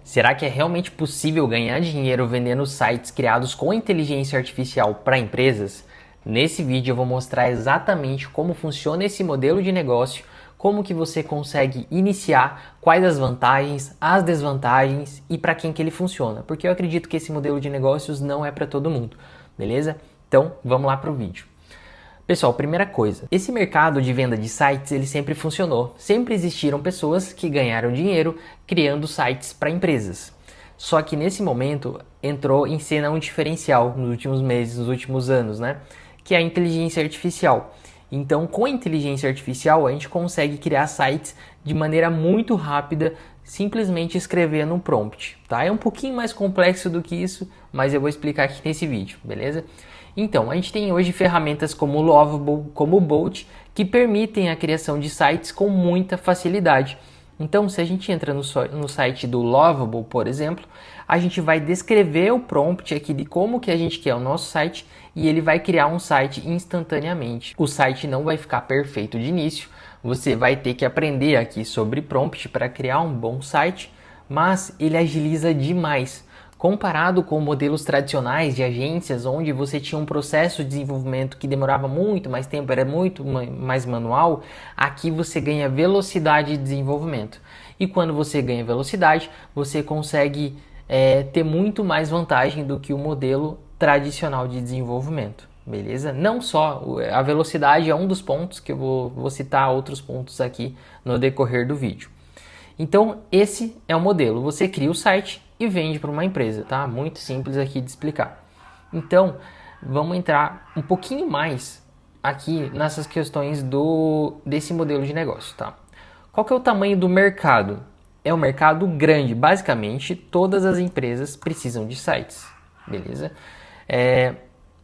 Será que é realmente possível ganhar dinheiro vendendo sites criados com inteligência artificial para empresas? Nesse vídeo eu vou mostrar exatamente como funciona esse modelo de negócio, como que você consegue iniciar, quais as vantagens, as desvantagens e para quem que ele funciona, porque eu acredito que esse modelo de negócios não é para todo mundo, beleza? Então vamos lá para o vídeo. Pessoal, primeira coisa, esse mercado de venda de sites ele sempre funcionou, sempre existiram pessoas que ganharam dinheiro criando sites para empresas. Só que nesse momento entrou em cena um diferencial nos últimos meses, nos últimos anos, né? Que é a inteligência artificial. Então, com a inteligência artificial, a gente consegue criar sites de maneira muito rápida, simplesmente escrevendo um prompt, tá? É um pouquinho mais complexo do que isso, mas eu vou explicar aqui nesse vídeo, beleza? Então, a gente tem hoje ferramentas como o Lovable, como o Bolt, que permitem a criação de sites com muita facilidade. Então, se a gente entra no site do Lovable, por exemplo, a gente vai descrever o prompt aqui de como que a gente quer o nosso site e ele vai criar um site instantaneamente. O site não vai ficar perfeito de início, você vai ter que aprender aqui sobre prompt para criar um bom site, mas ele agiliza demais. Comparado com modelos tradicionais de agências, onde você tinha um processo de desenvolvimento que demorava muito mais tempo, era muito mais manual, aqui você ganha velocidade de desenvolvimento. E quando você ganha velocidade, você consegue ter muito mais vantagem do que o modelo tradicional de desenvolvimento, beleza? Não só a velocidade é um dos pontos, que eu vou citar outros pontos aqui no decorrer do vídeo. Então, esse é o modelo. Você cria o site e vende para uma empresa, tá? Muito simples aqui de explicar. Então, vamos entrar um pouquinho mais aqui nessas questões desse modelo de negócio, tá? Qual que é o tamanho do mercado? É um mercado grande. Basicamente, todas as empresas precisam de sites, beleza?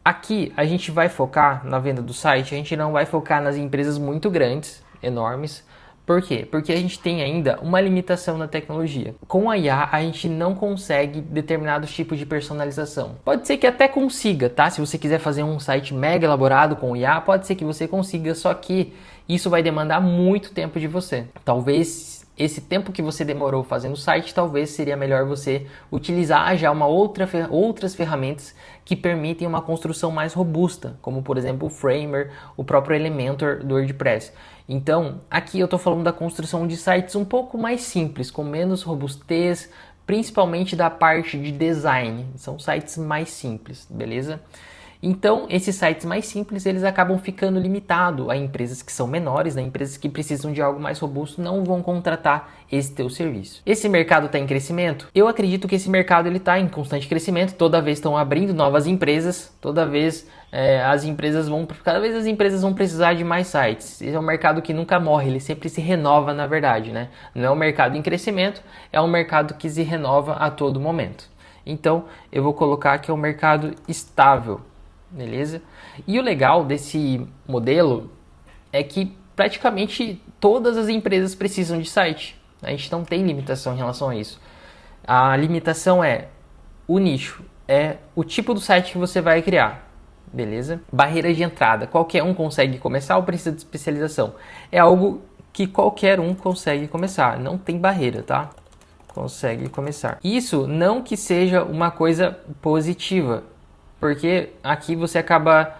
Aqui, a gente vai focar na venda do site, a gente não vai focar nas empresas muito grandes, enormes. Por quê? Porque a gente tem ainda uma limitação na tecnologia. Com a IA, a gente não consegue determinados tipos de personalização. Pode ser que até consiga, tá? Se você quiser fazer um site mega elaborado com IA, pode ser que você consiga, só que isso vai demandar muito tempo de você. Talvez esse tempo que você demorou fazendo o site, talvez seria melhor você utilizar já outras ferramentas que permitem uma construção mais robusta, como por exemplo o Framer, o próprio Elementor do WordPress. Então, aqui eu estou falando da construção de sites um pouco mais simples, com menos robustez, principalmente da parte de design. São sites mais simples, beleza? Então, esses sites mais simples, eles acabam ficando limitados a empresas que são menores, né? Empresas que precisam de algo mais robusto não vão contratar esse teu serviço. Esse mercado está em crescimento? Eu acredito que esse mercado está em constante crescimento, toda vez estão abrindo novas empresas, toda vez cada vez as empresas vão precisar de mais sites. Esse é um mercado que nunca morre, ele sempre se renova, na verdade, né? Não é um mercado em crescimento, é um mercado que se renova a todo momento. Então, eu vou colocar que é um mercado estável. Beleza? E o legal desse modelo é que praticamente todas as empresas precisam de site. A gente não tem limitação em relação a isso. A limitação é o nicho, é o tipo do site que você vai criar. Beleza? Barreira de entrada. Qualquer um consegue começar ou precisa de especialização? É algo que qualquer um consegue começar. Não tem barreira, tá? Consegue começar. Isso não que seja uma coisa positiva, porque aqui você acaba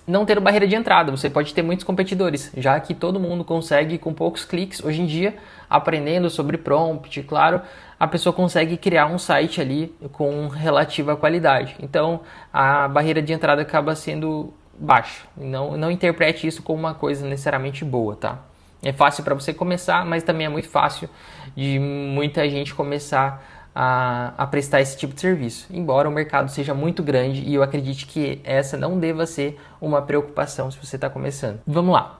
não tendo barreira de entrada, você pode ter muitos competidores, já que todo mundo consegue com poucos cliques, hoje em dia, aprendendo sobre prompt, claro, a pessoa consegue criar um site ali com relativa qualidade. Então, a barreira de entrada acaba sendo baixa. Não interprete isso como uma coisa necessariamente boa, tá? É fácil para você começar, mas também é muito fácil de muita gente começar a prestar esse tipo de serviço, embora o mercado seja muito grande e eu acredito que essa não deva ser uma preocupação se você está começando. Vamos lá.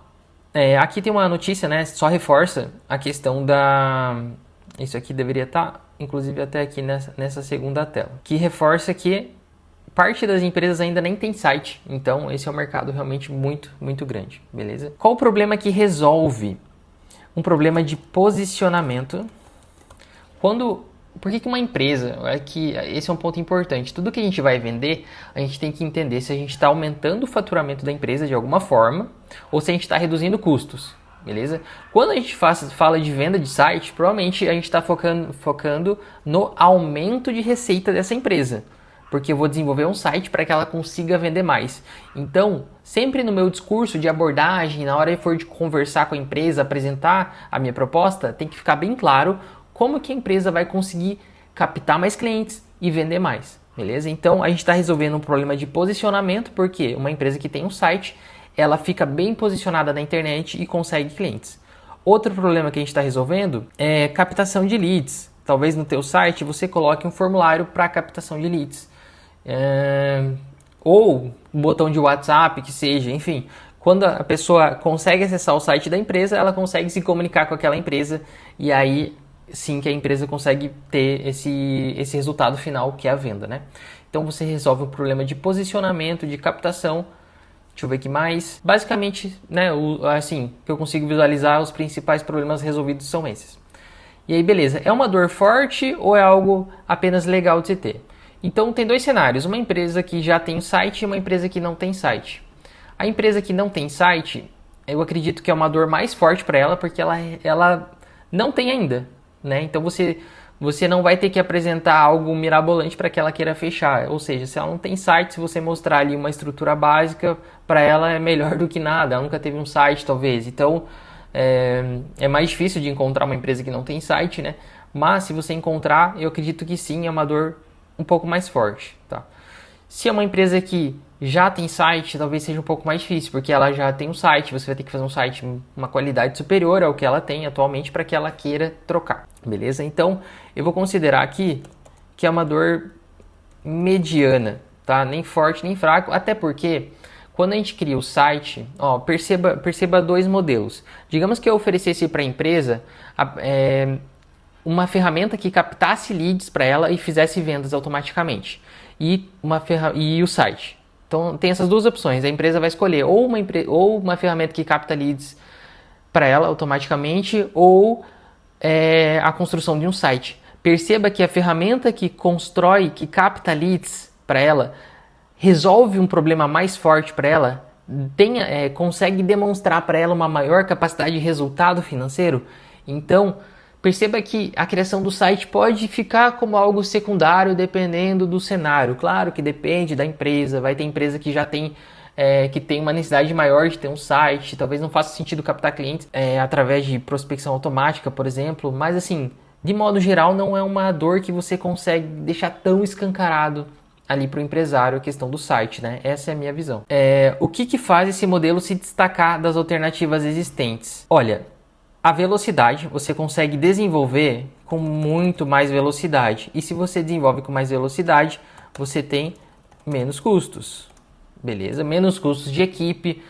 Aqui tem uma notícia, né? Só reforça a questão da... Isso aqui deveria estar, inclusive, até aqui nessa segunda tela. Que reforça que parte das empresas ainda nem tem site. Então, esse é um mercado realmente muito, muito grande. Beleza? Qual o problema que resolve? Um problema de posicionamento. Por que uma empresa, esse é um ponto importante, tudo que a gente vai vender, a gente tem que entender se a gente está aumentando o faturamento da empresa de alguma forma ou se a gente está reduzindo custos. beleza? Quando a gente fala de venda de site, provavelmente a gente está focando no aumento de receita dessa empresa, porque eu vou desenvolver um site para que ela consiga vender mais. Então, sempre no meu discurso de abordagem, na hora que for de conversar com a empresa, apresentar a minha proposta, tem que ficar bem claro como que a empresa vai conseguir captar mais clientes e vender mais, beleza? Então, a gente está resolvendo um problema de posicionamento, porque uma empresa que tem um site, ela fica bem posicionada na internet e consegue clientes. Outro problema que a gente está resolvendo é captação de leads. Talvez no teu site você coloque um formulário para captação de leads. Ou um botão de WhatsApp, que seja, enfim. Quando a pessoa consegue acessar o site da empresa, ela consegue se comunicar com aquela empresa e aí sim que a empresa consegue ter esse resultado final, que é a venda, né? Então você resolve o problema de posicionamento, de captação. Deixa eu ver aqui mais. Basicamente, né, assim, que eu consigo visualizar, os principais problemas resolvidos são esses. E aí, beleza. É uma dor forte ou é algo apenas legal de se ter? Então, tem dois cenários. Uma empresa que já tem site e uma empresa que não tem site. A empresa que não tem site, eu acredito que é uma dor mais forte para ela, porque ela não tem ainda, né? Então, você não vai ter que apresentar algo mirabolante para que ela queira fechar. Ou seja, se ela não tem site, se você mostrar ali uma estrutura básica, para ela é melhor do que nada. Ela nunca teve um site, talvez. Então, é mais difícil de encontrar uma empresa que não tem site, né? Mas, se você encontrar, eu acredito que sim, é uma dor um pouco mais forte, tá? Se é uma empresa que já tem site, talvez seja um pouco mais difícil, porque ela já tem um site, você vai ter que fazer um site uma qualidade superior ao que ela tem atualmente para que ela queira trocar, beleza? Então, eu vou considerar aqui que é uma dor mediana, tá? Nem forte, nem fraco, até porque quando a gente cria o site, ó, perceba dois modelos. Digamos que eu oferecesse para a empresa uma ferramenta que captasse leads para ela e fizesse vendas automaticamente. E o site. Então, tem essas duas opções. A empresa vai escolher ou uma ferramenta que capta leads para ela automaticamente ou a construção de um site. Perceba que a ferramenta que constrói, que capta leads para ela, resolve um problema mais forte para ela, consegue demonstrar para ela uma maior capacidade de resultado financeiro. Então, perceba que a criação do site pode ficar como algo secundário dependendo do cenário. Claro que depende da empresa, vai ter empresa que já tem que tem uma necessidade maior de ter um site, talvez não faça sentido captar clientes através de prospecção automática, por exemplo, mas assim, de modo geral não é uma dor que você consegue deixar tão escancarado ali para o empresário a questão do site, né? Essa é a minha visão. O que faz esse modelo se destacar das alternativas existentes? Olha, a velocidade, você consegue desenvolver com muito mais velocidade. E se você desenvolve com mais velocidade, você tem menos custos. Beleza? Menos custos de equipe.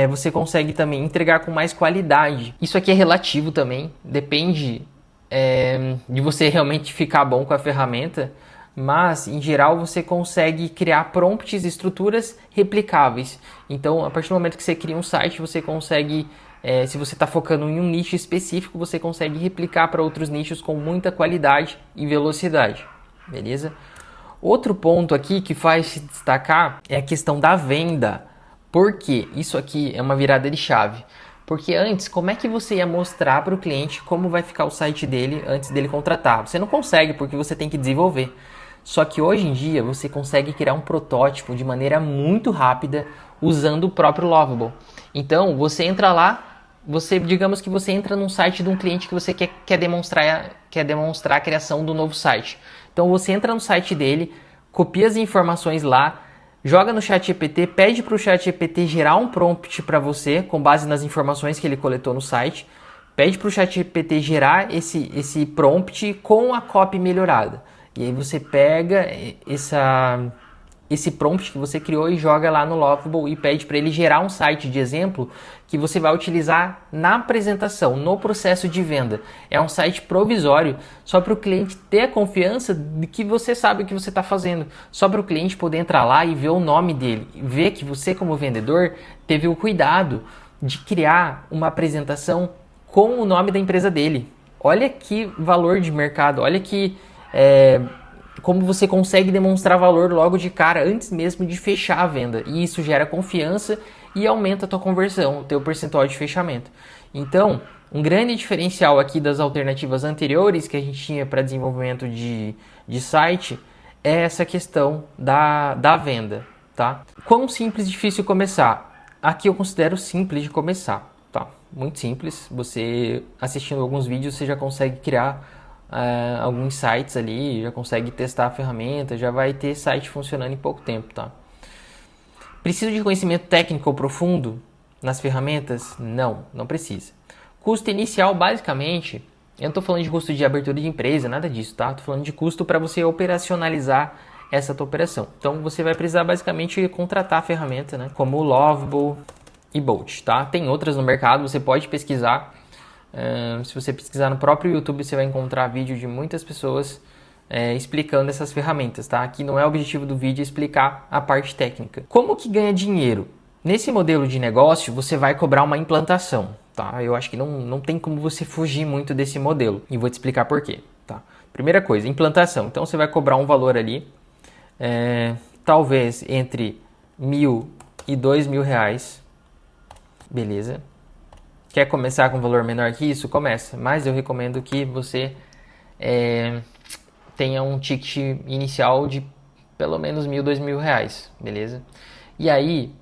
Você consegue também entregar com mais qualidade. Isso aqui é relativo também. Depende de você realmente ficar bom com a ferramenta. Mas, em geral, você consegue criar prompts e estruturas replicáveis. Então, a partir do momento que você cria um site, você consegue... se você está focando em um nicho específico, você consegue replicar para outros nichos com muita qualidade e velocidade, beleza? Outro ponto aqui que faz se destacar é a questão da venda. Por quê? Isso aqui é uma virada de chave. Porque antes, como é que você ia mostrar para o cliente como vai ficar o site dele antes dele contratar? Você não consegue porque você tem que desenvolver. Só que hoje em dia você consegue criar um protótipo de maneira muito rápida usando o próprio Lovable. Então, você entra lá, digamos que você entra num site de um cliente que você quer demonstrar a criação do novo site. Então você entra no site dele, copia as informações lá, joga no ChatGPT, pede para o ChatGPT gerar um prompt para você com base nas informações que ele coletou no site, pede para o ChatGPT gerar esse prompt com a copy melhorada. E aí você pega esse prompt que você criou e joga lá no Lovable e pede para ele gerar um site de exemplo que você vai utilizar na apresentação, no processo de venda. É um site provisório, só para o cliente ter a confiança de que você sabe o que você está fazendo. Só para o cliente poder entrar lá e ver o nome dele, ver que você como vendedor teve o cuidado de criar uma apresentação com o nome da empresa dele. Olha que valor de mercado, olha que... como você consegue demonstrar valor logo de cara, antes mesmo de fechar a venda. E isso gera confiança e aumenta a tua conversão, o teu percentual de fechamento. Então, um grande diferencial aqui das alternativas anteriores que a gente tinha para desenvolvimento de site é essa questão da venda, tá? Quão simples e difícil começar? Aqui eu considero simples de começar, tá? Muito simples. Você assistindo alguns vídeos, você já consegue criar alguns sites ali, já consegue testar a ferramenta, já vai ter site funcionando em pouco tempo, tá? Precisa de conhecimento técnico ou profundo nas ferramentas? Não, não precisa. Custo inicial, basicamente, eu não estou falando de custo de abertura de empresa, nada disso, tá? Estou falando de custo para você operacionalizar essa tua operação. Então, você vai precisar basicamente contratar a ferramenta, né? Como o Lovable e Bolt, tá? Tem outras no mercado, você pode pesquisar. Se você pesquisar no próprio YouTube, você vai encontrar vídeo de muitas pessoas explicando essas ferramentas, tá? Aqui não é o objetivo do vídeo explicar a parte técnica. Como que ganha dinheiro? Nesse modelo de negócio, você vai cobrar uma implantação, tá? Eu acho que não tem como você fugir muito desse modelo. E vou te explicar por quê, tá? Primeira coisa, implantação. Então, você vai cobrar um valor ali, talvez entre R$1.000 e R$2.000. Beleza? Quer começar com um valor menor que isso? Começa. Mas eu recomendo que você tenha um ticket inicial de pelo menos R$1.000, R$2.000. Beleza? E aí,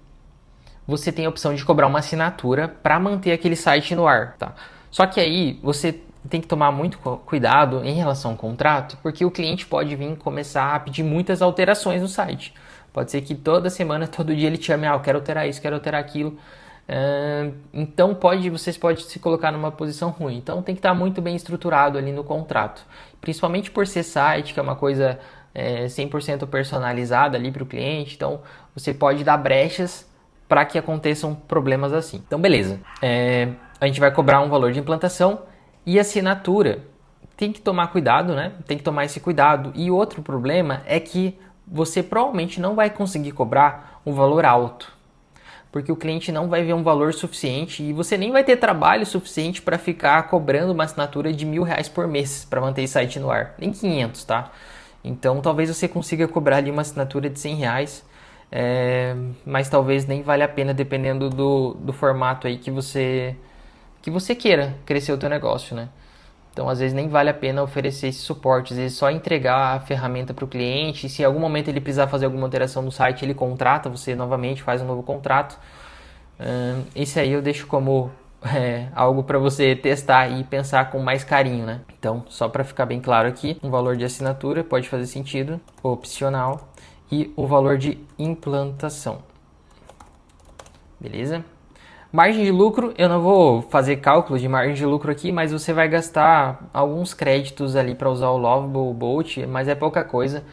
você tem a opção de cobrar uma assinatura para manter aquele site no ar, tá? Só que aí você tem que tomar muito cuidado em relação ao contrato, porque o cliente pode vir começar a pedir muitas alterações no site. Pode ser que toda semana, todo dia ele te chame, eu quero alterar isso, quero alterar aquilo. Então vocês podem se colocar numa posição ruim. Então tem que estar muito bem estruturado ali no contrato. Principalmente por ser site, que é uma coisa 100% personalizada ali para o cliente. Então você pode dar brechas para que aconteçam problemas assim. Então beleza, a gente vai cobrar um valor de implantação e assinatura. Tem que tomar cuidado, né? Tem que tomar esse cuidado. E outro problema é que você provavelmente não vai conseguir cobrar um valor alto, porque o cliente não vai ver um valor suficiente e você nem vai ter trabalho suficiente para ficar cobrando uma assinatura de R$1.000 por mês para manter esse site no ar. Nem 500, tá? Então talvez você consiga cobrar ali uma assinatura de R$100, mas talvez nem vale a pena dependendo do formato aí que você queira crescer o teu negócio, né? Então, às vezes, nem vale a pena oferecer esse suporte. Às vezes, só entregar a ferramenta para o cliente. E se em algum momento ele precisar fazer alguma alteração no site, ele contrata você novamente, faz um novo contrato. Esse aí eu deixo como algo para você testar e pensar com mais carinho, né? Então, só para ficar bem claro aqui, um valor de assinatura pode fazer sentido, opcional, e o valor de implantação. Beleza? Margem de lucro, eu não vou fazer cálculo de margem de lucro aqui, mas você vai gastar alguns créditos ali para usar o Lovable Bolt, mas é pouca coisa.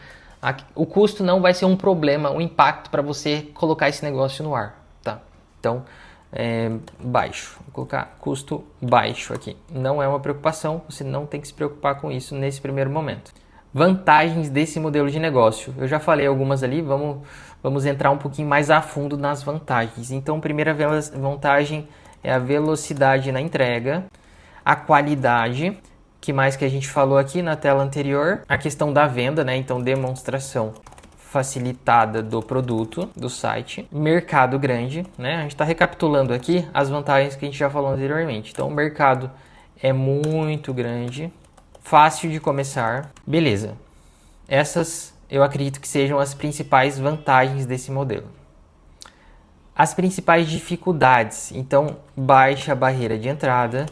O custo não vai ser um problema, um impacto para você colocar esse negócio no ar, tá? Então, baixo. Vou colocar custo baixo aqui. Não é uma preocupação, você não tem que se preocupar com isso nesse primeiro momento. Vantagens desse modelo de negócio. Eu já falei algumas ali, vamos entrar um pouquinho mais a fundo nas vantagens. Então, a primeira vantagem é a velocidade na entrega, a qualidade, que mais que a gente falou aqui na tela anterior, a questão da venda, né? Então, demonstração facilitada do produto, do site, mercado grande, né? A gente está recapitulando aqui as vantagens que a gente já falou anteriormente. Então, o mercado é muito grande, fácil de começar. Beleza. Essas eu acredito que sejam as principais vantagens desse modelo. As principais dificuldades. Então, baixa barreira de entrada.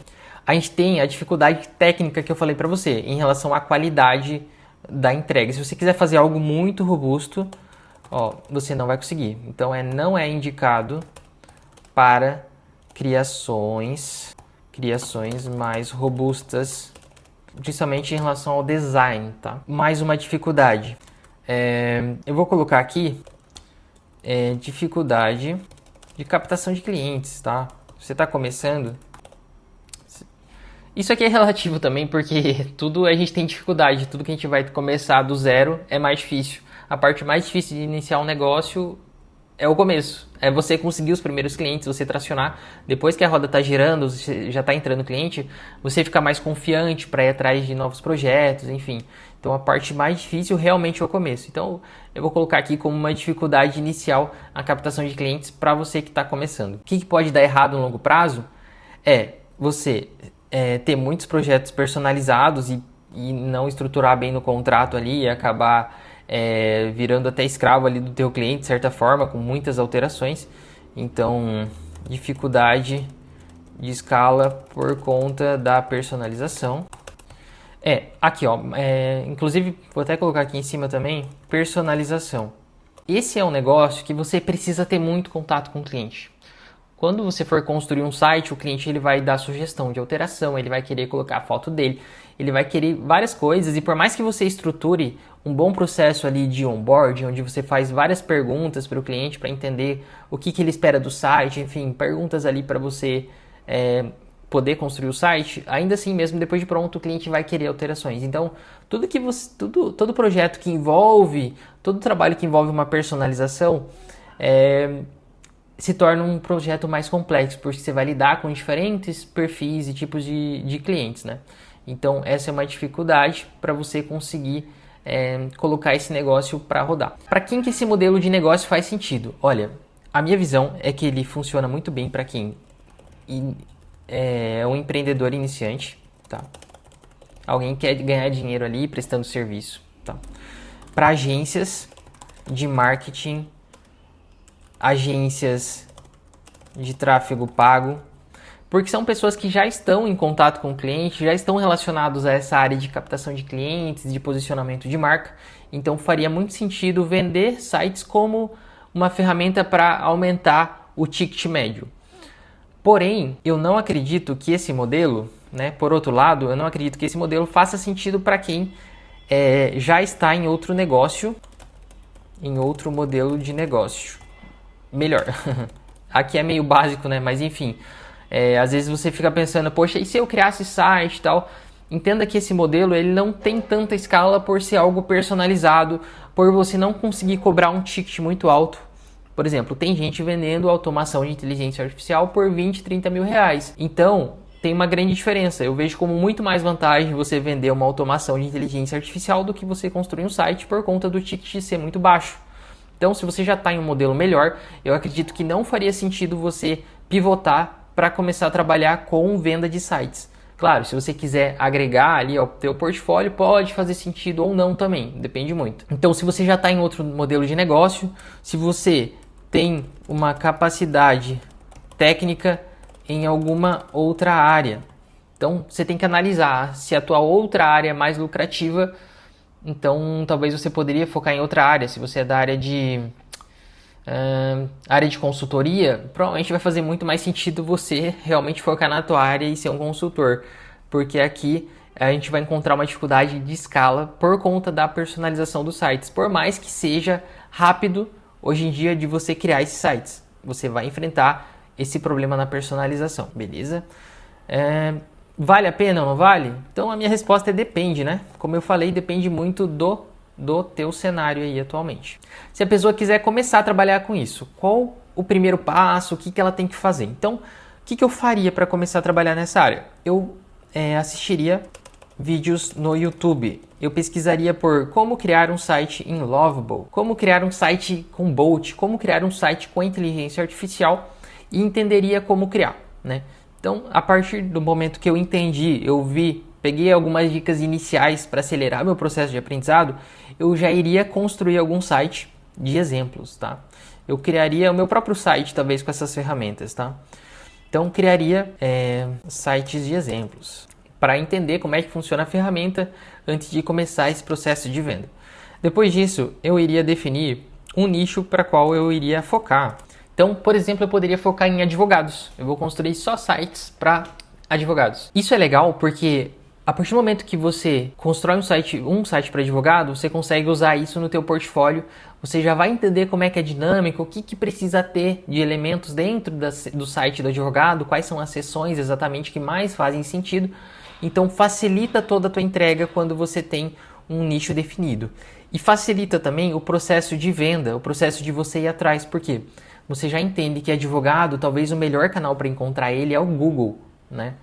A gente tem a dificuldade técnica que eu falei para você em relação à qualidade da entrega. Se você quiser fazer algo muito robusto, você não vai conseguir. Então, não é indicado para criações mais robustas, principalmente em relação ao design, tá? Mais uma dificuldade. Eu vou colocar aqui dificuldade de captação de clientes, tá? Você está começando. Isso aqui é relativo também, porque tudo a gente tem dificuldade. Tudo que a gente vai começar do zero é mais difícil. A parte mais difícil de iniciar um negócio é o começo. É você conseguir os primeiros clientes, você tracionar. Depois que a roda está girando, já está entrando cliente, você fica mais confiante para ir atrás de novos projetos, enfim. Então a parte mais difícil realmente é o começo. Então eu vou colocar aqui como uma dificuldade inicial a captação de clientes para você que está começando. O que pode dar errado no longo prazo? você ter muitos projetos personalizados e não estruturar bem no contrato ali e acabar virando até escravo ali do teu cliente, de certa forma, com muitas alterações. Então, dificuldade de escala por conta da personalização. Aqui ó, inclusive vou até colocar aqui em cima também, personalização. Esse é um negócio que você precisa ter muito contato com o cliente. Quando você for construir um site, o cliente ele vai dar sugestão de alteração, ele vai querer colocar a foto dele, ele vai querer várias coisas, e por mais que você estruture um bom processo ali de onboarding, onde você faz várias perguntas para o cliente para entender o que ele espera do site, enfim, perguntas ali para você poder construir o site, ainda assim mesmo depois de pronto o cliente vai querer alterações. Então todo projeto que envolve, todo trabalho que envolve uma personalização se torna um projeto mais complexo, porque você vai lidar com diferentes perfis e tipos de clientes, né? Então essa é uma dificuldade para você conseguir colocar esse negócio para rodar. Para quem que esse modelo de negócio faz sentido? Olha, a minha visão é que ele funciona muito bem para quem é um empreendedor iniciante, tá? Alguém que quer ganhar dinheiro ali prestando serviço, tá? Para agências de marketing, agências de tráfego pago, porque são pessoas que já estão em contato com o cliente, já estão relacionados a essa área de captação de clientes, de posicionamento de marca. Então faria muito sentido vender sites como uma ferramenta para aumentar o ticket médio. Porém, eu não acredito que esse modelo, né, por outro lado, eu não acredito que esse modelo faça sentido para quem já está em outro negócio, em outro modelo de negócio. Melhor. Aqui é meio básico, né? Mas enfim, às vezes você fica pensando, poxa, e se eu criasse site e tal? Entenda que esse modelo ele não tem tanta escala por ser algo personalizado, por você não conseguir cobrar um ticket muito alto. Por exemplo, tem gente vendendo automação de inteligência artificial por 20, 30 mil reais. Então, tem uma grande diferença. Eu vejo como muito mais vantagem você vender uma automação de inteligência artificial do que você construir um site por conta do ticket ser muito baixo. Então, se você já está em um modelo melhor, eu acredito que não faria sentido você pivotar para começar a trabalhar com venda de sites. Claro, se você quiser agregar ali ao teu portfólio, pode fazer sentido ou não também, depende muito. Então, se você já está em outro modelo de negócio, se você tem uma capacidade técnica em alguma outra área, então você tem que analisar se a tua outra área é mais lucrativa. Então, talvez você poderia focar em outra área. Se você é da área de consultoria, provavelmente vai fazer muito mais sentido você realmente focar na tua área e ser um consultor. Porque aqui a gente vai encontrar uma dificuldade de escala por conta da personalização dos sites. Por mais que seja rápido, hoje em dia, de você criar esses sites, você vai enfrentar esse problema na personalização, beleza? Vale a pena ou não vale? Então a minha resposta é depende, né? Como eu falei, depende muito do teu cenário aí atualmente. Se a pessoa quiser começar a trabalhar com isso, qual o primeiro passo, o que ela tem que fazer? Então, o que eu faria para começar a trabalhar nessa área? Eu assistiria vídeos no YouTube. Eu pesquisaria por como criar um site em Lovable, como criar um site com Bolt, como criar um site com inteligência artificial e entenderia como criar, né? Então, a partir do momento que eu entendi, eu vi, peguei algumas dicas iniciais para acelerar meu processo de aprendizado, eu já iria construir algum site de exemplos, tá? Eu criaria o meu próprio site, talvez, com essas ferramentas, tá? Então, criaria sites de exemplos para entender como é que funciona a ferramenta antes de começar esse processo de venda. Depois disso, eu iria definir um nicho para qual eu iria focar. Então, por exemplo, eu poderia focar em advogados. Eu vou construir só sites para advogados. Isso é legal porque a partir do momento que você constrói um site para advogado, você consegue usar isso no teu portfólio. Você já vai entender como é que é dinâmico, o que precisa ter de elementos dentro do site do advogado, quais são as seções exatamente que mais fazem sentido. Então facilita toda a tua entrega quando você tem um nicho definido. E facilita também o processo de venda, o processo de você ir atrás. Por quê? Você já entende que advogado, talvez o melhor canal para encontrar ele é o Google, né?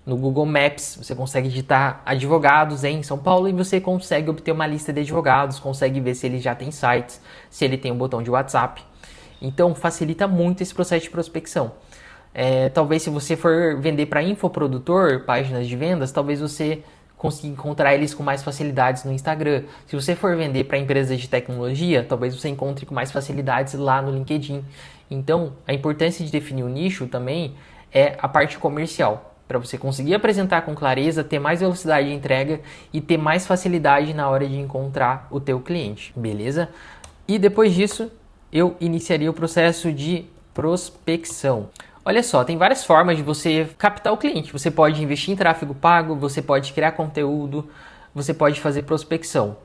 No Google Maps, você consegue digitar advogados em São Paulo e você consegue obter uma lista de advogados, consegue ver se ele já tem sites, se ele tem um botão de WhatsApp. Então, facilita muito esse processo de prospecção. Talvez se você for vender para infoprodutor, páginas de vendas, talvez você consiga encontrar eles com mais facilidades no Instagram. Se você for vender para empresas de tecnologia, talvez você encontre com mais facilidades lá no LinkedIn. Então, a importância de definir o nicho também é a parte comercial, para você conseguir apresentar com clareza, ter mais velocidade de entrega e ter mais facilidade na hora de encontrar o teu cliente, beleza? E depois disso, eu iniciaria o processo de prospecção. Olha só, tem várias formas de você captar o cliente. Você pode investir em tráfego pago, você pode criar conteúdo, você pode fazer prospecção.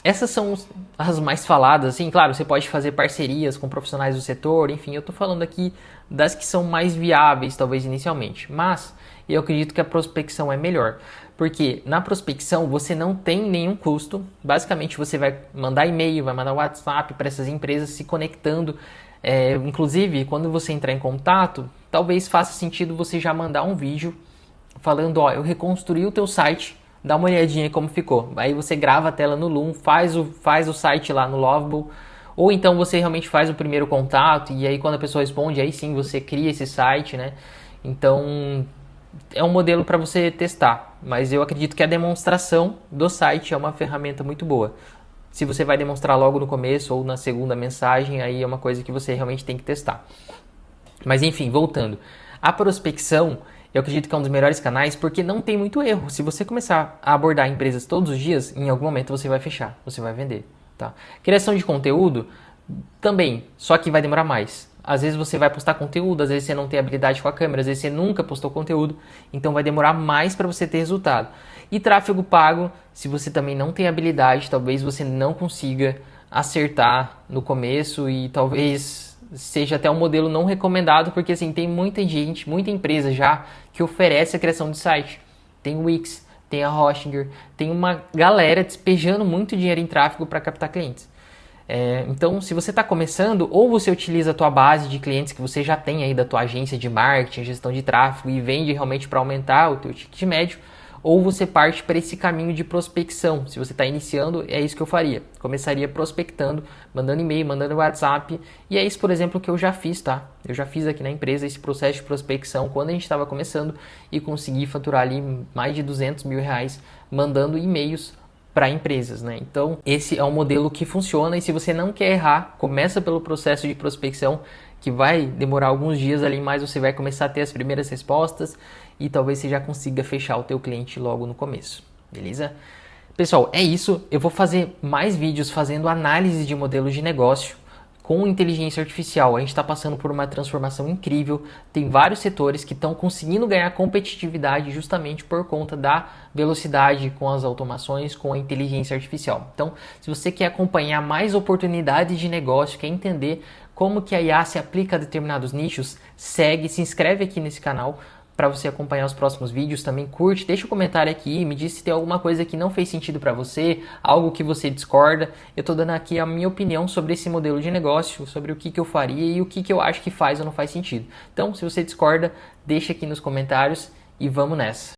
Essas são as mais faladas, assim, claro, você pode fazer parcerias com profissionais do setor, enfim, eu estou falando aqui das que são mais viáveis, talvez inicialmente, mas eu acredito que a prospecção é melhor, porque na prospecção você não tem nenhum custo, basicamente você vai mandar e-mail, vai mandar WhatsApp para essas empresas se conectando, inclusive quando você entrar em contato, talvez faça sentido você já mandar um vídeo falando, ó, eu reconstruí o teu site, dá uma olhadinha como ficou. Aí você grava a tela no Loom, faz o site lá no Lovable, ou então você realmente faz o primeiro contato e aí quando a pessoa responde, aí sim você cria esse site, né? Então é um modelo para você testar, mas eu acredito que a demonstração do site é uma ferramenta muito boa. Se você vai demonstrar logo no começo ou na segunda mensagem, aí é uma coisa que você realmente tem que testar. Mas enfim, voltando. A prospecção, eu acredito que é um dos melhores canais porque não tem muito erro. Se você começar a abordar empresas todos os dias, em algum momento você vai fechar, você vai vender. Tá? Criação de conteúdo também, só que vai demorar mais. Às vezes você vai postar conteúdo, às vezes você não tem habilidade com a câmera, às vezes você nunca postou conteúdo, então vai demorar mais para você ter resultado. E tráfego pago, se você também não tem habilidade, talvez você não consiga acertar no começo e talvez seja até um modelo não recomendado, porque assim, tem muita gente, muita empresa já que oferece a criação de site. Tem o Wix, tem a Hostinger, tem uma galera despejando muito dinheiro em tráfego para captar clientes. Então, se você está começando, ou você utiliza a tua base de clientes que você já tem aí da tua agência de marketing, gestão de tráfego e vende realmente para aumentar o teu ticket médio, ou você parte para esse caminho de prospecção. Se você está iniciando, é isso que eu faria. Começaria prospectando, mandando e-mail, mandando WhatsApp. E é isso, por exemplo, que eu já fiz, tá? Eu já fiz aqui na empresa esse processo de prospecção quando a gente estava começando e consegui faturar ali mais de R$200 mil mandando e-mails para empresas, né? Então, esse é um modelo que funciona e se você não quer errar, começa pelo processo de prospecção, que vai demorar alguns dias ali, mas você vai começar a ter as primeiras respostas e talvez você já consiga fechar o teu cliente logo no começo, beleza? Pessoal, é isso. Eu vou fazer mais vídeos fazendo análise de modelos de negócio com inteligência artificial. A gente está passando por uma transformação incrível, tem vários setores que estão conseguindo ganhar competitividade justamente por conta da velocidade com as automações, com a inteligência artificial. Então, se você quer acompanhar mais oportunidades de negócio, quer entender como que a IA se aplica a determinados nichos, segue, se inscreve aqui nesse canal para você acompanhar os próximos vídeos, também curte, deixa um comentário aqui, me diz se tem alguma coisa que não fez sentido para você, algo que você discorda. Eu estou dando aqui a minha opinião sobre esse modelo de negócio, sobre o que eu faria e o que eu acho que faz ou não faz sentido. Então, se você discorda, deixa aqui nos comentários e vamos nessa.